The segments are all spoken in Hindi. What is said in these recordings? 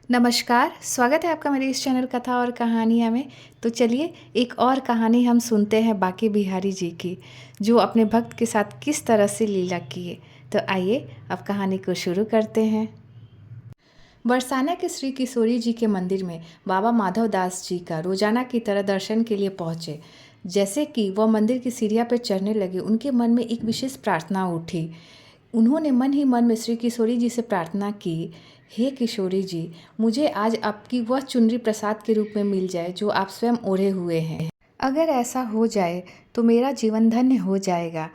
नमस्कार, स्वागत है आपका मेरे इस चैनल कथा और कहानियाँ में। तो चलिए एक और कहानी हम सुनते हैं बांके बिहारी जी की, जो अपने भक्त के साथ किस तरह से लीला किए। तो आइए अब कहानी को शुरू करते हैं। बरसाना के श्री किशोरी जी के मंदिर में बाबा माधव दास जी का रोजाना की तरह दर्शन के लिए पहुँचे। जैसे कि वह मंदिर की सीढ़ियाँ पर चढ़ने लगे, उनके मन में एक विशेष प्रार्थना उठी। उन्होंने मन ही मन में श्री किशोरी जी से प्रार्थना की, हे किशोरी जी, मुझे आज आपकी वह चुनरी प्रसाद के रूप में मिल जाए जो आप स्वयं ओढ़े हुए हैं। अगर ऐसा हो जाए तो मेरा जीवन धन्य हो जाएगा।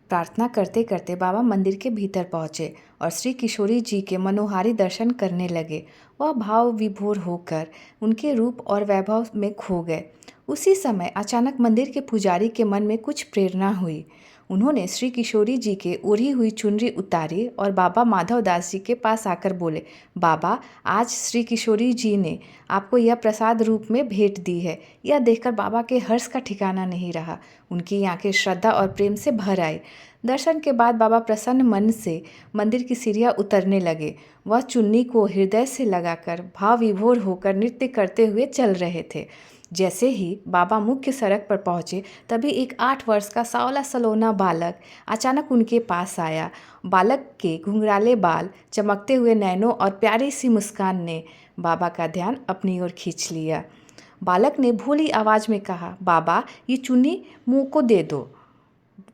प्रार्थना करते करते बाबा मंदिर के भीतर पहुँचे और श्री किशोरी जी के मनोहारी दर्शन करने लगे। वह भाव विभोर होकर उनके रूप और वैभव में खो गए। उसी समय अचानक मंदिर के पुजारी के मन में कुछ प्रेरणा हुई। उन्होंने श्री किशोरी जी के ओढ़ी हुई चुनरी उतारी और बाबा माधव दास जी के पास आकर बोले, बाबा, आज श्री किशोरी जी ने आपको यह प्रसाद रूप में भेंट दी है। यह देखकर बाबा के हर्ष का ठिकाना नहीं रहा। उनकी आंखें श्रद्धा और प्रेम से भर आई। दर्शन के बाद बाबा प्रसन्न मन से मंदिर की सीढ़ियाँ उतरने लगे। वह चुन्नी को हृदय से लगाकर भाव विभोर होकर नृत्य करते हुए चल रहे थे। जैसे ही बाबा मुख्य सड़क पर पहुँचे, तभी एक 8 वर्ष का सावला सलोना बालक अचानक उनके पास आया। बालक के घुंघराले बाल, चमकते हुए नैनों और प्यारी सी मुस्कान ने बाबा का ध्यान अपनी ओर खींच लिया। बालक ने भोली आवाज़ में कहा, बाबा, ये चुन्नी मुँह को दे दो।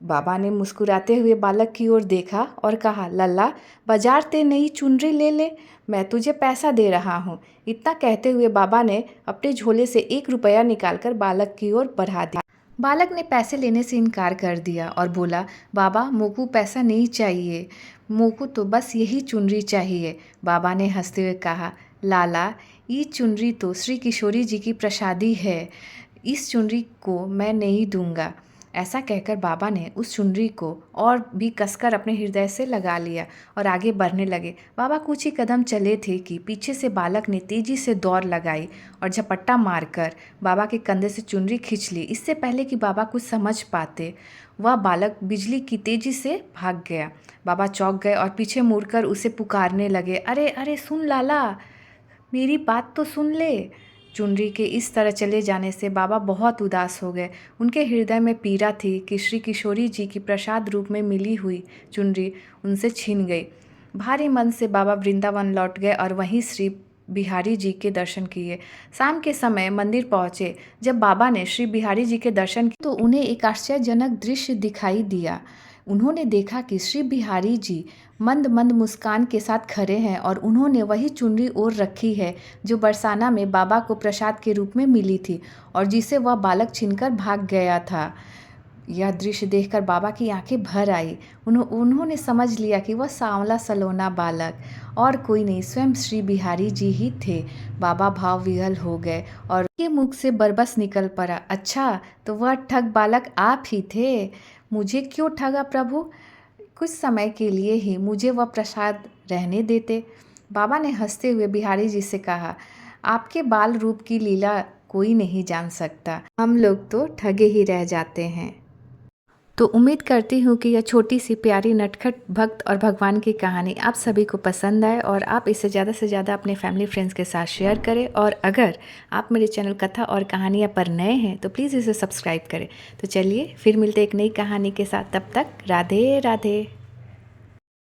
बाबा ने मुस्कुराते हुए बालक की ओर देखा और कहा, लल्ला, बाजार ते नई चुनरी ले ले, मैं तुझे पैसा दे रहा हूँ। इतना कहते हुए बाबा ने अपने झोले से 1 रुपया निकालकर बालक की ओर बढ़ा दिया। बालक ने पैसे लेने से इनकार कर दिया और बोला, बाबा, मोको पैसा नहीं चाहिए, मोको तो बस यही चुनरी चाहिए। बाबा ने हंसते हुए कहा, लाला, ये चुनरी तो श्री किशोरी जी की प्रसादी है, इस चुनरी को मैं नहीं दूंगा। ऐसा कहकर बाबा ने उस चुनरी को और भी कसकर अपने हृदय से लगा लिया और आगे बढ़ने लगे। बाबा कुछ ही कदम चले थे कि पीछे से बालक ने तेजी से दौड़ लगाई और झपट्टा मारकर बाबा के कंधे से चुनरी खींच ली। इससे पहले कि बाबा कुछ समझ पाते, वह बालक बिजली की तेजी से भाग गया। बाबा चौंक गए और पीछे मुड़कर उसे पुकारने लगे, अरे अरे, सुन लाला, मेरी बात तो सुन ले। चुनरी के इस तरह चले जाने से बाबा बहुत उदास हो गए। उनके हृदय में पीड़ा थी कि श्री किशोरी जी की प्रसाद रूप में मिली हुई चुनरी उनसे छीन गई। भारी मन से बाबा वृंदावन लौट गए और वहीं श्री बिहारी जी के दर्शन किए। शाम के समय मंदिर पहुँचे। जब बाबा ने श्री बिहारी जी के दर्शन किए तो उन्हें एक आश्चर्यजनक दृश्य दिखाई दिया। उन्होंने देखा कि श्री बिहारी जी मंद मंद मुस्कान के साथ खड़े हैं और उन्होंने वही चुनरी ओढ़ रखी है जो बरसाना में बाबा को प्रसाद के रूप में मिली थी और जिसे वह बालक छीनकर भाग गया था। यह दृश्य देखकर बाबा की आंखें भर आई। उन्होंने समझ लिया कि वह सांवला सलोना बालक और कोई नहीं, स्वयं श्री बिहारी जी ही थे। बाबा भाव विह्वल हो गए और उनके मुख से बरबस निकल पड़ा, अच्छा, तो वह ठग बालक आप ही थे। मुझे क्यों ठगा प्रभु? कुछ समय के लिए ही मुझे वह प्रसाद रहने देते। बाबा ने हंसते हुए बिहारी जी से कहा, आपके बाल रूप की लीला कोई नहीं जान सकता, हम लोग तो ठगे ही रह जाते हैं। तो उम्मीद करती हूँ कि यह छोटी सी प्यारी नटखट भक्त और भगवान की कहानी आप सभी को पसंद आए और आप इसे ज़्यादा से ज़्यादा अपने फैमिली फ्रेंड्स के साथ शेयर करें। और अगर आप मेरे चैनल कथा और कहानियाँ पर नए हैं तो प्लीज़ इसे सब्सक्राइब करें। तो चलिए फिर मिलते एक नई कहानी के साथ, तब तक राधे राधे।